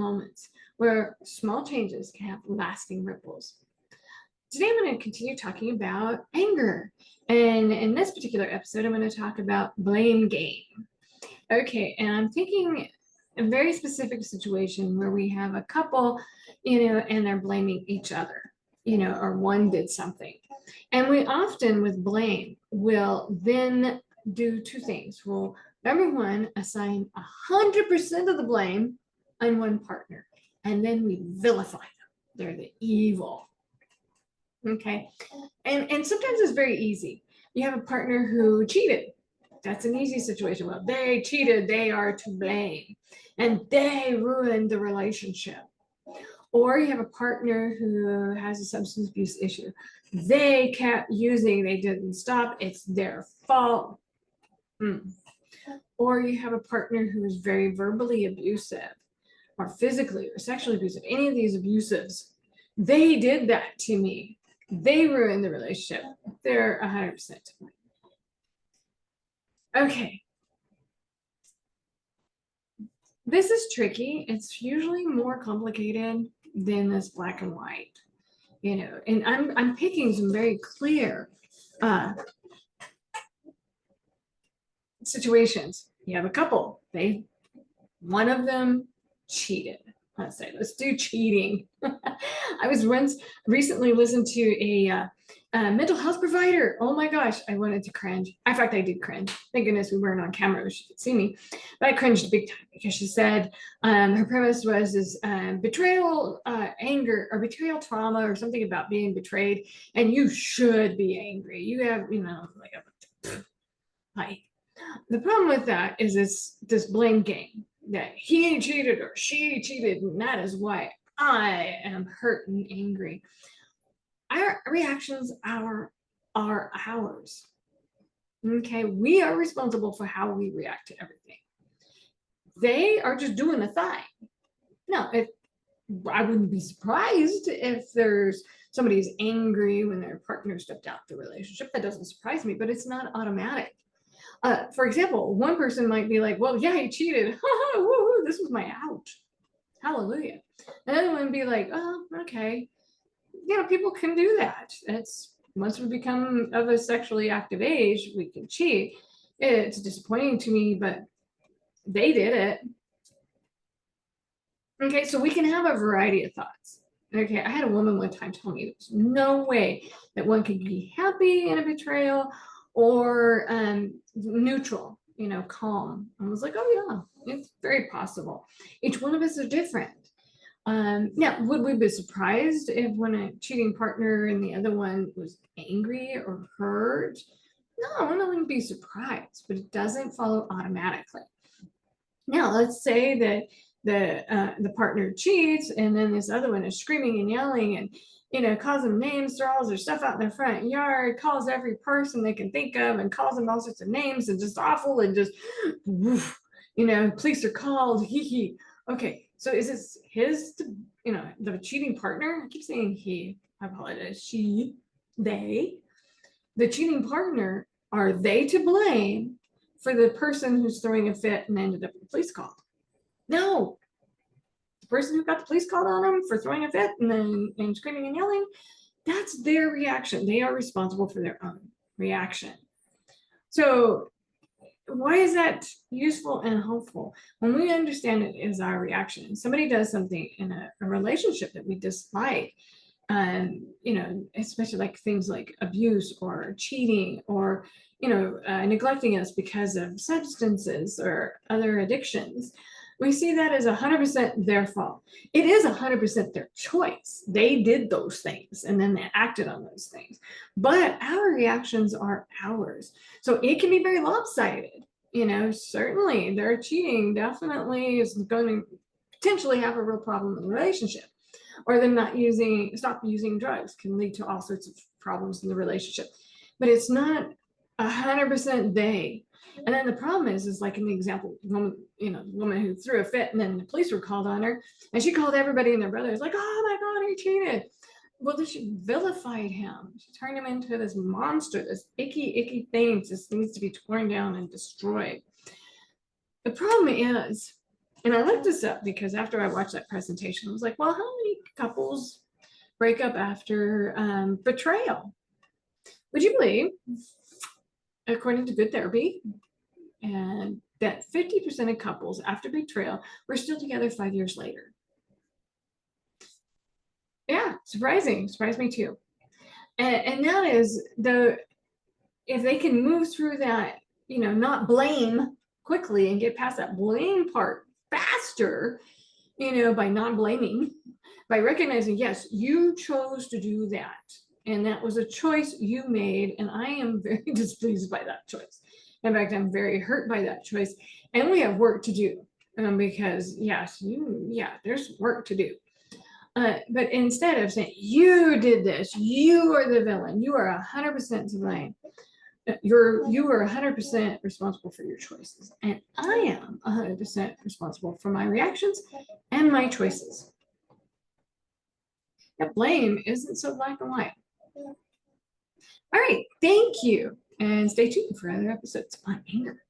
moments where small changes can have lasting ripples. Today, I'm going to continue talking about anger. And in this particular episode, I'm going to talk about blame game. Okay, and I'm thinking a very specific situation where we have a couple, and they're blaming each other, or one did something. And we often, with blame, will then do two things. We'll, number one, assign 100% of the blame on one partner, and then we vilify them. They're the evil. Okay, and sometimes it's very easy. You have a partner who cheated. That's an easy situation. Well, they cheated, they are to blame, and they ruined the relationship. Or you have a partner who has a substance abuse issue. They kept using, they didn't stop, it's their fault. Or you have a partner who is very verbally abusive, or physically or sexually abusive. Any of these abusives, they did that to me. They ruined the relationship. They're 100% to blame. Okay. This is tricky. It's usually more complicated than this black and white, and I'm picking some very clear situations. You have a couple. One of them cheated. Let's do cheating. I was recently listened to a mental health provider. Oh my gosh, I wanted to cringe. In fact, I did cringe. Thank goodness we weren't on camera, she could see me. But I cringed big time because she said her premise was this betrayal, anger, or betrayal trauma, or something about being betrayed, and you should be angry. You have, like hi. The problem with that is this blame game. That he cheated or she cheated, and that is why I am hurt and angry. Our reactions are ours. Okay, we are responsible for how we react to everything. They are just doing a thing. No, I wouldn't be surprised if somebody's angry when their partner stepped out the relationship. That doesn't surprise me, but it's not automatic. For example, one person might be like, well, yeah, he cheated. Woo-hoo, this was my out. Hallelujah. Another one would be like, oh, okay. People can do that. It's once we become of a sexually active age, we can cheat. It's disappointing to me, but they did it. Okay, so we can have a variety of thoughts. Okay, I had a woman one time tell me there's no way that one can be happy in a betrayal or neutral, calm. I was like, oh yeah, it's very possible. Each one of us are different. Now, would we be surprised if when a cheating partner and the other one was angry or hurt? No, I wouldn't be surprised, but it doesn't follow automatically. Now, let's say that the partner cheats and then this other one is screaming and yelling and calls them names, throws all their stuff out in their front yard, calls every person they can think of and calls them all sorts of names and just awful and just woof, police are called, hee. Okay, so is this the cheating partner? I keep saying he, I apologize, she, they, the cheating partner, are they to blame for the person who's throwing a fit and ended up in the police called? No. The person who got the police called on them for throwing a fit and screaming and yelling, that's their reaction. They are responsible for their own reaction. So why is that useful and helpful? When we understand it is our reaction. Somebody does something in a relationship that we dislike, especially like things like abuse or cheating or neglecting us because of substances or other addictions. We see that as 100% their fault. It is 100% their choice. They did those things and then they acted on those things. But our reactions are ours. So it can be very lopsided. Certainly their cheating definitely is going to potentially have a real problem in the relationship. Or them stop using drugs can lead to all sorts of problems in the relationship. But it's not 100% they. And then the problem is like in the example, woman who threw a fit and then the police were called on her and she called everybody and their brothers like, oh my God, he cheated. Well, then she vilified him. She turned him into this monster, this icky thing just needs to be torn down and destroyed. The problem is And I looked this up because after I watched that presentation, I was like, well, how many couples break up after betrayal? Would you believe, according to Good Therapy, and that 50% of couples after betrayal were still together 5 years later? Yeah, surprising. Surprised me too. And that is if they can move through that, not blame quickly and get past that blame part faster, by not blaming, by recognizing, yes, you chose to do that. And that was a choice you made. And I am very displeased by that choice. In fact, I'm very hurt by that choice. And we have work to do because, yes, there's work to do. But instead of saying, you did this, you are the villain, you are 100% to blame. You are 100% responsible for your choices, and I am 100% responsible for my reactions and my choices. That blame isn't so black and white. All right, thank you, and stay tuned for other episodes on anger.